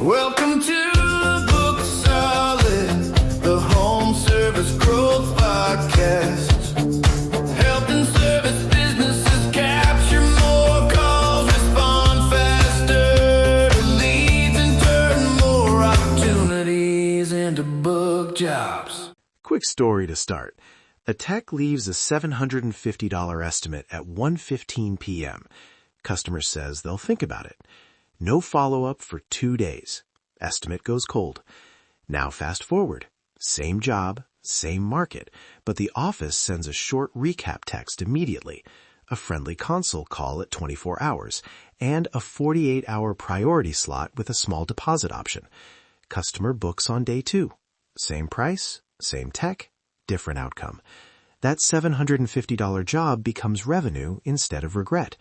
Welcome to Book Solid, the home service growth podcast. Helping service businesses capture more calls, respond faster to leads, and turn more opportunities into book jobs. Quick story to start. A tech leaves a $750 estimate at 1:15 p.m. Customer says they'll think about it. No follow-up for 2 days. Estimate goes cold. Now fast forward. Same job, same market, but the office sends a short recap text immediately, a friendly console call at 24 hours, and a 48-hour priority slot with a small deposit option. Customer books on day 2. Same price, same tech, different outcome. That $750 job becomes revenue instead of regret.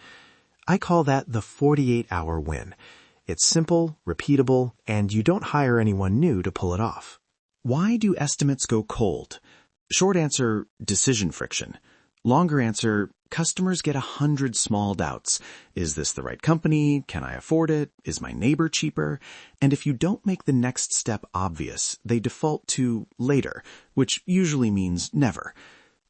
I call that the 48-hour win. It's simple, repeatable, and you don't hire anyone new to pull it off. Why do estimates go cold? Short answer, decision friction. Longer answer, customers get 100 small doubts. Is this the right company? Can I afford it? Is my neighbor cheaper? And if you don't make the next step obvious, they default to later, which usually means never.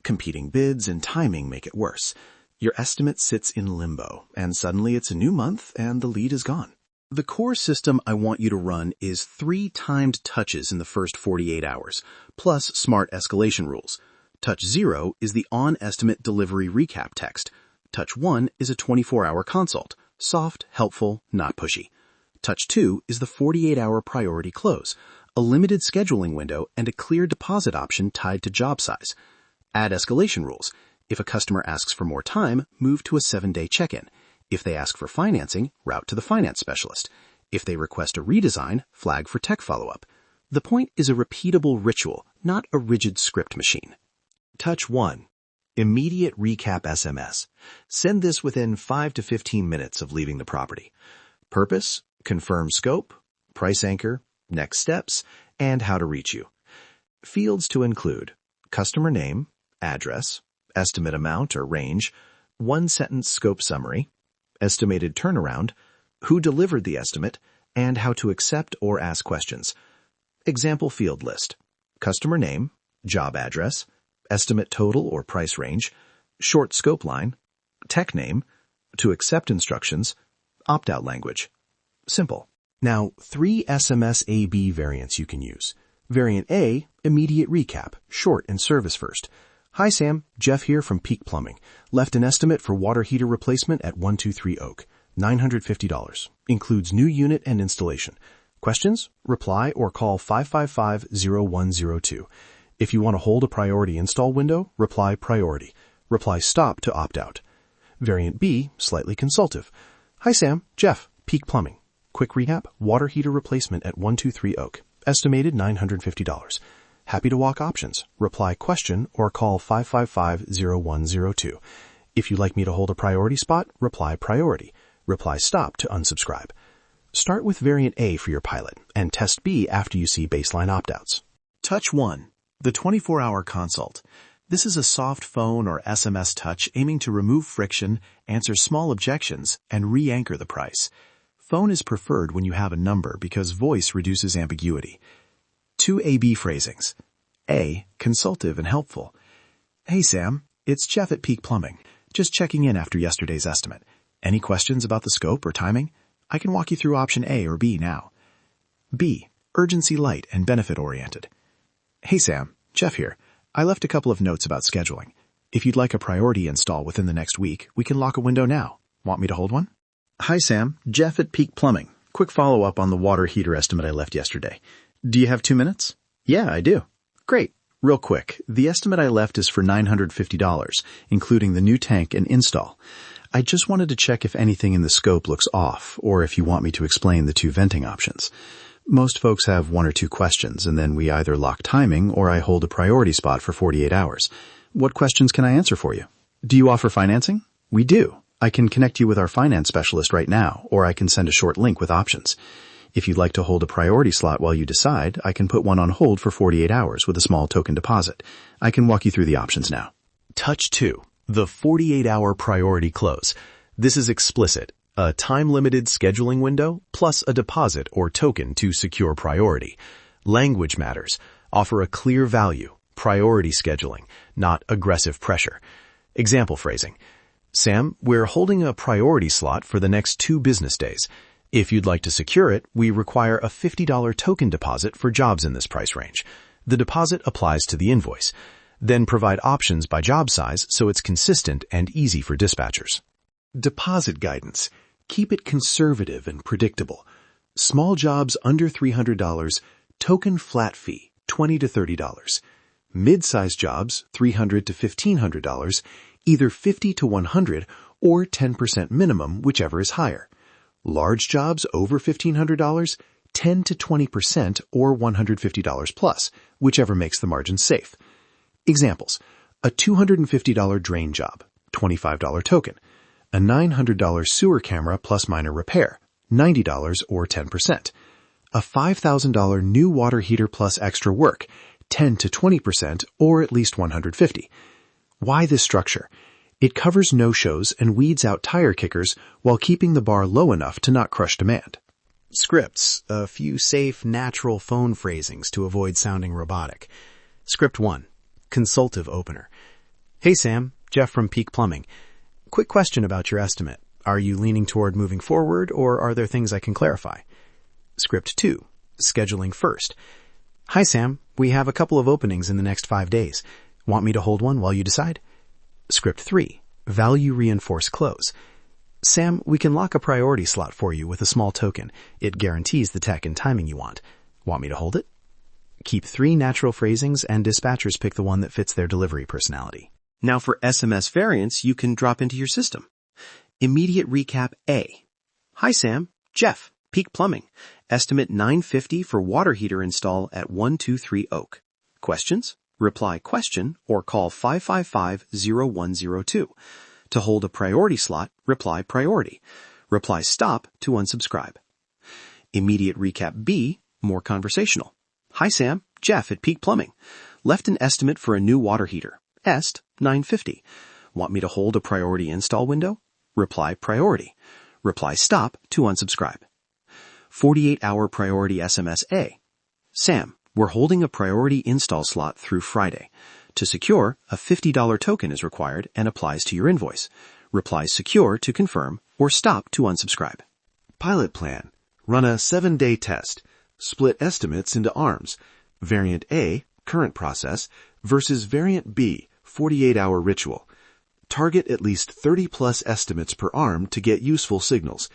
Competing bids and timing make it worse. Your estimate sits in limbo, and suddenly it's a new month and the lead is gone. The core system I want you to run is 3 timed touches in the first 48 hours, plus smart escalation rules. Touch 0 is the on-estimate delivery recap text. Touch 1 is a 24-hour consult, soft, helpful, not pushy. Touch 2 is the 48-hour priority close, a limited scheduling window and a clear deposit option tied to job size. Add escalation rules. If a customer asks for more time, move to a 7-day check-in. If they ask for financing, route to the finance specialist. If they request a redesign, flag for tech follow-up. The point is a repeatable ritual, not a rigid script machine. Touch 1. Immediate recap SMS. Send this within 5 to 15 minutes of leaving the property. Purpose, confirm scope, price anchor, next steps, and how to reach you. Fields to include customer name, address, estimate amount or range, 1-sentence scope summary, estimated turnaround, who delivered the estimate, and how to accept or ask questions. Example field list: customer name, job address, estimate total or price range, short scope line, tech name, to accept instructions, opt-out language. Simple. Now, 3 SMS A/B variants you can use. Variant A, immediate recap, short and service first. Hi Sam, Jeff here from Peak Plumbing. Left an estimate for water heater replacement at 123 Oak. $950. Includes new unit and installation. Questions? Reply or call 555-0102. If you want to hold a priority install window, reply priority. Reply stop to opt out. Variant B, slightly consultative. Hi Sam, Jeff, Peak Plumbing. Quick recap, water heater replacement at 123 Oak. Estimated $950. Happy to walk options. Reply question or call 555-0102. If you'd like me to hold a priority spot, reply priority. Reply stop to unsubscribe. Start with variant A for your pilot and test B after you see baseline opt-outs. Touch 1. The 24-hour consult. This is a soft phone or SMS touch aiming to remove friction, answer small objections, and re-anchor the price. Phone is preferred when you have a number because voice reduces ambiguity. 2 A/B phrasings. A, consultative and helpful. Hey Sam, it's Jeff at Peak Plumbing. Just checking in after yesterday's estimate. Any questions about the scope or timing? I can walk you through option A or B now. B, urgency light and benefit oriented. Hey Sam, Jeff here. I left a couple of notes about scheduling. If you'd like a priority install within the next week, we can lock a window now. Want me to hold one? Hi Sam, Jeff at Peak Plumbing. Quick follow-up on the water heater estimate I left yesterday. Do you have 2 minutes? Yeah, I do. Great. Real quick, the estimate I left is for $950, including the new tank and install. I just wanted to check if anything in the scope looks off, or if you want me to explain the 2 venting options. Most folks have 1 or 2 questions, and then we either lock timing or I hold a priority spot for 48 hours. What questions can I answer for you? Do you offer financing? We do. I can connect you with our finance specialist right now, or I can send a short link with options. If you'd like to hold a priority slot while you decide, I can put one on hold for 48 hours with a small token deposit. I can walk you through the options now. Touch 2. The 48-hour priority close. This is explicit. a time-limited scheduling window, plus a deposit or token to secure priority. Language matters. Offer a clear value. Priority scheduling, not aggressive pressure. Example phrasing. Sam, we're holding a priority slot for the next 2 business days. If you'd like to secure it, we require a $50 token deposit for jobs in this price range. The deposit applies to the invoice. Then provide options by job size so it's consistent and easy for dispatchers. Deposit guidance. Keep it conservative and predictable. Small jobs under $300, token flat fee, $20 to $30. Mid-sized jobs, $300 to $1,500, either $50 to $100 or 10% minimum, whichever is higher. Large jobs over $1,500, 10 to 20% or $150 plus, whichever makes the margin safe. Examples: a $250 drain job, $25 token. A $900 sewer camera plus minor repair, $90 or 10%. A $5,000 new water heater plus extra work, 10 to 20% or at least $150. Why this structure? It covers no-shows and weeds out tire kickers while keeping the bar low enough to not crush demand. Scripts, a few safe, natural phone phrasings to avoid sounding robotic. Script 1, consultative opener. Hey Sam, Jeff from Peak Plumbing. Quick question about your estimate. Are you leaning toward moving forward, or are there things I can clarify? Script 2, scheduling first. Hi Sam, we have a couple of openings in the next 5 days. Want me to hold one while you decide? Script 3, value reinforce close. Sam, we can lock a priority slot for you with a small token. It guarantees the tech and timing you want. Want me to hold it? Keep 3 natural phrasings and dispatchers pick the one that fits their delivery personality. Now for SMS variants you can drop into your system. Immediate recap A. Hi Sam, Jeff, Peak Plumbing. Estimate $950 for water heater install at 123 Oak. Questions? Reply question or call 555-0102. To hold a priority slot, reply priority. Reply stop to unsubscribe. Immediate recap B, more conversational. Hi Sam, Jeff at Peak Plumbing. Left an estimate for a new water heater. Est, $950. Want me to hold a priority install window? Reply priority. Reply stop to unsubscribe. 48-hour priority SMS A. Sam, we're holding a priority install slot through Friday. To secure, a $50 token is required and applies to your invoice. Reply secure to confirm or stop to unsubscribe. Pilot plan. Run a 7-day test. Split estimates into arms. Variant A, current process, versus Variant B, 48-hour ritual. Target at least 30-plus estimates per arm to get useful signals.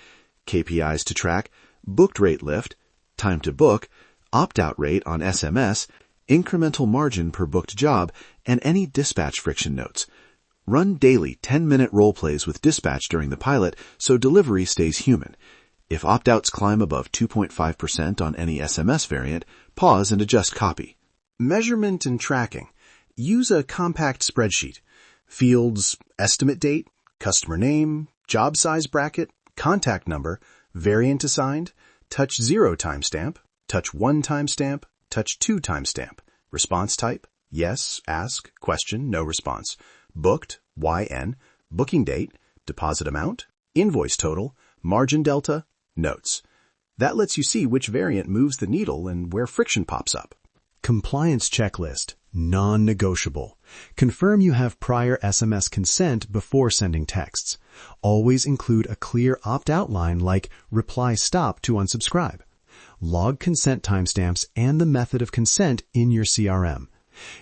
KPIs to track: booked rate lift, time to book, opt-out rate on SMS, incremental margin per booked job, and any dispatch friction notes. Run daily 10-minute role plays with dispatch during the pilot so delivery stays human. If opt-outs climb above 2.5% on any SMS variant, pause and adjust copy. Measurement and tracking. Use a compact spreadsheet. Fields: estimate date, customer name, job size bracket, contact number, variant assigned, touch 0 timestamp, touch 1 timestamp, touch 2 timestamp, response type, yes, ask, question, no response, booked, YN, booking date, deposit amount, invoice total, margin delta, notes. That lets you see which variant moves the needle and where friction pops up. Compliance checklist, non-negotiable. Confirm you have prior SMS consent before sending texts. Always include a clear opt-out line like reply stop to unsubscribe. Log consent timestamps and the method of consent in your CRM.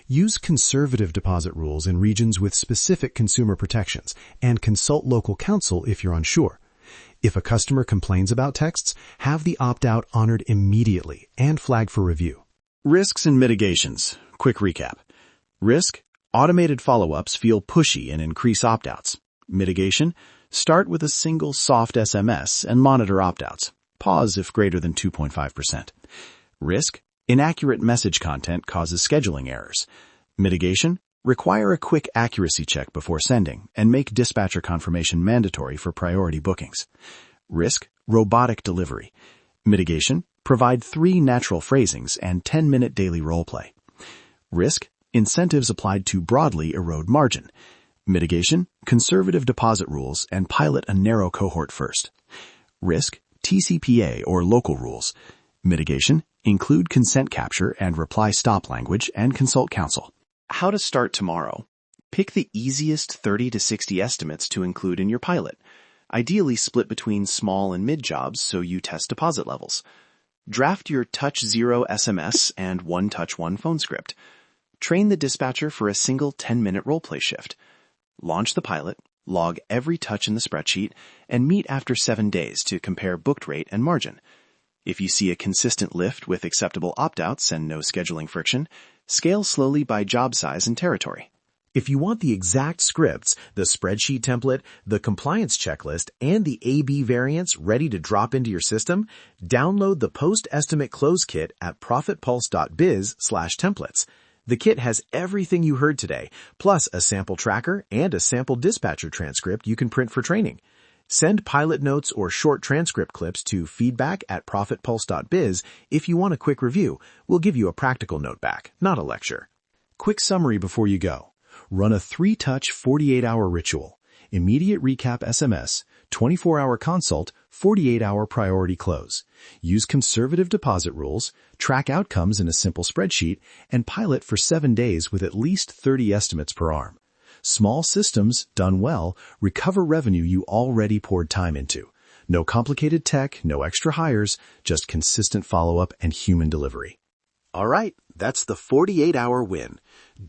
Use conservative deposit rules in regions with specific consumer protections and consult local counsel if you're unsure. If a customer complains about texts, have the opt-out honored immediately and flag for review. Risks and mitigations. Quick recap. Risk: automated follow-ups feel pushy and increase opt-outs. Mitigation: start with a single soft SMS and monitor opt-outs. Pause if greater than 2.5%. Risk: inaccurate message content causes scheduling errors. Mitigation: require a quick accuracy check before sending and make dispatcher confirmation mandatory for priority bookings. Risk: robotic delivery. Mitigation: provide 3 natural phrasings and 10-minute daily role play. Risk: incentives applied too broadly erode margin. Mitigation: conservative deposit rules and pilot a narrow cohort first. Risk, TCPA or local rules. Mitigation, include consent capture and reply stop language and consult counsel. How to start tomorrow. Pick the easiest 30 to 60 estimates to include in your pilot. Ideally split between small and mid jobs so you test deposit levels. Draft your Touch 0 SMS and One Touch 1 phone script. Train the dispatcher for a single 10-minute roleplay shift. Launch the pilot, log every touch in the spreadsheet, and meet after 7 days to compare booked rate and margin. If you see a consistent lift with acceptable opt-outs and no scheduling friction, scale slowly by job size and territory. If you want the exact scripts, the spreadsheet template, the compliance checklist, and the A/B variants ready to drop into your system, download the Post-Estimate Close Kit at profitpulse.biz/templates. The kit has everything you heard today, plus a sample tracker and a sample dispatcher transcript you can print for training. Send pilot notes or short transcript clips to feedback@profitpulse.biz if you want a quick review. We'll give you a practical note back, not a lecture. Quick summary before you go. Run a 3-touch 48-hour ritual. Immediate recap SMS, 24-hour consult, 48-hour priority close. Use conservative deposit rules, track outcomes in a simple spreadsheet, and pilot for 7 days with at least 30 estimates per arm. Small systems, done well, recover revenue you already poured time into. No complicated tech, no extra hires, just consistent follow-up and human delivery. All right, that's the 48-hour win.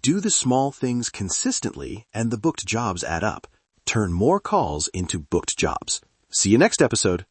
Do the small things consistently and the booked jobs add up. Turn more calls into booked jobs. See you next episode.